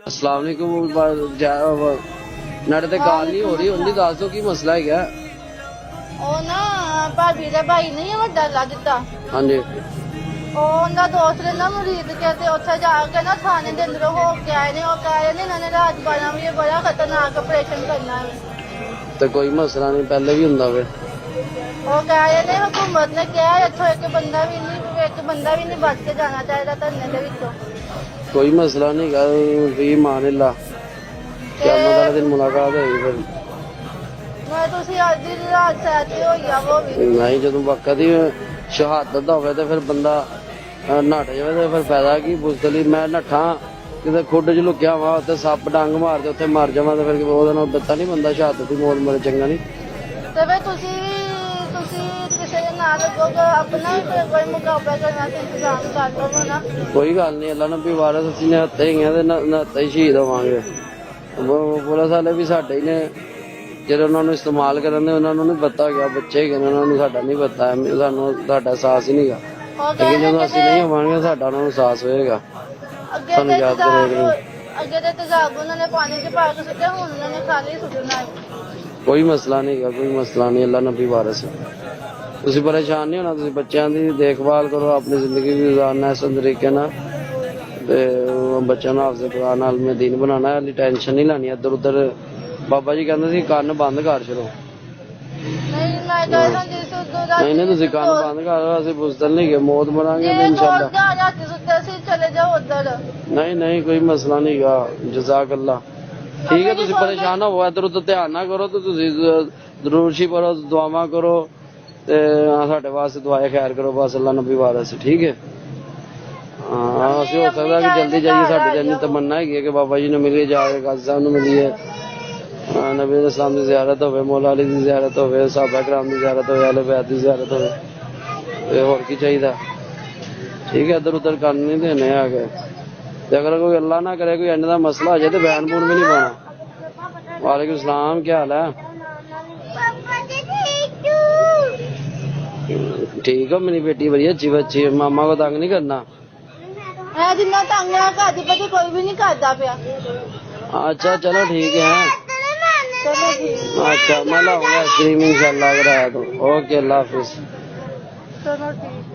अस्सलाम वालेकुम। नाड़े ते गल नहीं हो रही, उन्हें दस दो की मसला है। ਉਹ ਨਾ ਭਾਬੀ ਦਾ ਭਾਈ ਨਹੀਂ ਵੱਡਾ ਲੱਗਦਾ हाँ जी ਉਹਦਾ ਦੋਸਤ ਨੇ ਨਾ ਮੁਰੀਦ ਕੇ ਤੇ ਉੱਥੇ ਜਾ ਕੇ ਨਾ ਥਾਣੇ ਦੇ ਅੰਦਰ ਹੋ ਕੇ ਆਏ ਨੇ। ਉਹ ਕਹਿ ਰਹੇ ਨੇ ਇਹਨਾਂ ਨੇ ਰਾਤ 12 ਵਜੇ ਬੜਾ ਖਤਰਨਾਕ ਆਪਰੇਸ਼ਨ ਕਰਨਾ ਹੈ। तो कोई मसला नहीं, पहले भी हुंदा वे। ਉਹ ਕਹਿ ਰਹੇ ਨੇ ਹਕੂਮਤ ਨੇ ਕਿਹਾ ਇੱਥੋਂ ਇੱਕ ਬੰਦਾ ਵੀ ਨਹੀਂ ਬਚ ਕੇ ਜਾਣਾ ਚਾਹੀਦਾ ਧਰਨੇ ਦੇ ਵਿੱਚੋਂ। कोई मसला नहीं गा, भी मान ला क़यामत वाले दिन मुलाकात होगी फिर। ਮੈਂ ਤੁਸੀਂ ਅੱਜ ਦੀ ਰਾਤ ਸੈਤੀ ਹੋਈ ਆ ਉਹ ਵੀ नहीं जो वक्त ही शहादत दा होवे ते फिर बंदा नट जावे ते फिर फायदा की बुजदली मैं नठा किते खुड च लुकिया वा ते सप डंग मार दे उत्थे मर जावां ते फिर ओहदे नाल बत्ता नहीं बंदा शहादत दी मौत मरे चंगा नहीं। ਤੇ ਫਿਰ ਤੁਸੀਂ ਕਿਸੇ ਦੇ ਨਾਲ ਲੱਗੋਗੇ ਆਪਣਾ ਵੀ ਕੋਈ ਮੁਕਾਬਲਾ ਕਰਨਾ ਤੇ ਇੰਤਜ਼ਾਮ ਕਰ ਲਵੋ ਨਾ। कोई गल नहीं, अल्लाह नबी वारस असीं निहत्ते ही हैं ते निहत्ते ही शहीद होवांगे। पुलिस वाले भी साडे ही ने, ਜਿਹੜੇ ਉਹਨਾਂ ਨੂੰ ਇਸਤੇਮਾਲ ਕਰਨ ਦੇ ਉਹਨਾਂ ਨੂੰ ਨਹੀਂ ਪਤਾ ਗਿਆ, ਬੱਚੇ ਹੈਗੇ ਨੇ ਉਹਨਾਂ ਨੂੰ ਸਾਡਾ ਨਹੀਂ ਪਤਾ, ਸਾਨੂੰ ਸਾਡਾ ਅਹਿਸਾਸ ਹੀ ਨਹੀਂਗਾ। ਲੇਕਿਨ ਜਦੋਂ ਅਸੀਂ ਨਹੀਂ ਹੋਵਾਂਗੇ ਸਾਡਾ ਉਹਨਾਂ ਨੂੰ ਅਹਿਸਾਸ ਹੋਏਗਾ, ਸਾਨੂੰ ਯਾਦ ਕਰੇਗਾ। ਅੱਗੇ ਤੇ ਤੇਜ਼ਾਬ ਉਹਨਾਂ ਨੇ ਪਾਣੀ 'ਚ ਪਾ ਕੇ ਸੁੱਟਿਆ, ਹੁਣ ਉਹਨਾਂ ਨੇ ਖਾਲੀ ਸੁੱਟਣਾ। ਕੋਈ ਮਸਲਾ ਨਹੀਂ ਹੈਗਾ, ਕੋਈ ਮਸਲਾ ਨਹੀਂ। ਅੱਲਾ ਨਬੀ ਵਾਰਿਸ ਤੁਸੀਂ ਪਰੇਸ਼ਾਨ ਨਹੀਂ ਹੋਣਾ, ਤੁਸੀਂ ਬੱਚਿਆਂ ਦੀ ਦੇਖਭਾਲ ਕਰੋ, ਆਪਣੀ ਜ਼ਿੰਦਗੀ ਵੀ ਗੁਜ਼ਾਰਨਾ ਇਸ ਤਰੀਕੇ ਨਾਲ ਤੇ ਬੱਚਿਆਂ ਨੂੰ ਹਾਫਿਜ਼ ਕੁਰਾਨ ਨਾਲ ਦੀਨ ਬਣਾਉਣਾ। ਹਾਲੀ ਟੈਨਸ਼ਨ ਨਹੀਂ ਲੈਣੀ ਇੱਧਰ ਉੱਧਰ। ਬਾਬਾ ਜੀ ਕਹਿੰਦੇ ਸੀ ਕੰਨ ਬੰਦ ਕਰ ਛੱਡੋ। ਨਹੀਂ ਨਹੀਂ ਤੁਸੀਂ ਕੰਨ ਬੰਦ ਕਰੋ, ਅਸੀਂ ਬੁਜ਼ਦਲ ਨਹੀਂ ਗਏ, ਮੌਤ ਮਰਾਂਗੇ ਤੇ ਇਨਸ਼ਾਅੱਲਾ। ਨਹੀਂ ਨਹੀਂ ਕੋਈ ਮਸਲਾ ਨਹੀਂ ਗਾ, ਜਜ਼ਾਕ ਅੱਲਾ। ਠੀਕ ਹੈ, ਤੁਸੀਂ ਪਰੇਸ਼ਾਨ ਨਾ ਹੋ, ਇੱਧਰ ਉੱਧਰ ਧਿਆਨ ਨਾ ਕਰੋ ਤੇ ਤੁਸੀਂ ਜ਼ਰੂਰ ਸ਼ੀ ਪੜੋ, ਦੁਆਵਾਂ ਕਰੋ ਤੇ ਸਾਡੇ ਵਾਸਤੇ ਦੁਆਏ ਖੈਰ ਕਰੋ ਬਸ। ਅੱਲਾ ਨਬੀ ਵਾਰਿਸ ਠੀਕ ਹੈ। ਹਾਂ ਅਸੀਂ ਹੋ ਸਕਦਾ ਕਿ ਜਲਦੀ ਜਾਈਏ, ਸਾਡੀ ਤਾਂ ਇੰਨੀ ਤਮੰਨਾ ਹੈਗੀ ਹੈ ਕਿ ਬਾਬਾ ਜੀ ਨੂੰ ਮਿਲੀਏ, ਜਾ ਕੇ ਗਾਜ਼ੀ ਸਾਹਿਬ ਨੂੰ ਮਿਲੀਏ, नबी इस्लाम की ज़ियारत होवे, मौला अली की ज़ियारत होवे, सहाबा किराम की ज़ियारत होवे, अहले बैत की ज़ियारत होवे, ते होर की चाहिए। ठीक है, इधर उधर कर नहीं देने आगे। अगर कोई अल्लाह ना करे कोई इन्ने दा मसला हो जाए तो बैन बून भी नहीं पाना। वालेकुम सलाम, क्या हाल है? ठीक हो मेरी बेटी, बड़ी अच्छी बच्ची, मामा को तंग नहीं करना। जिन्ना तंग कोई भी नहीं करता पिया। अच्छा चलो ठीक है, अच्छा मैं लाऊंगा आइसक्रीम इंशाल्लाह अगर आया तो। ओके अल्लाह हाफिज। चलो ठीक।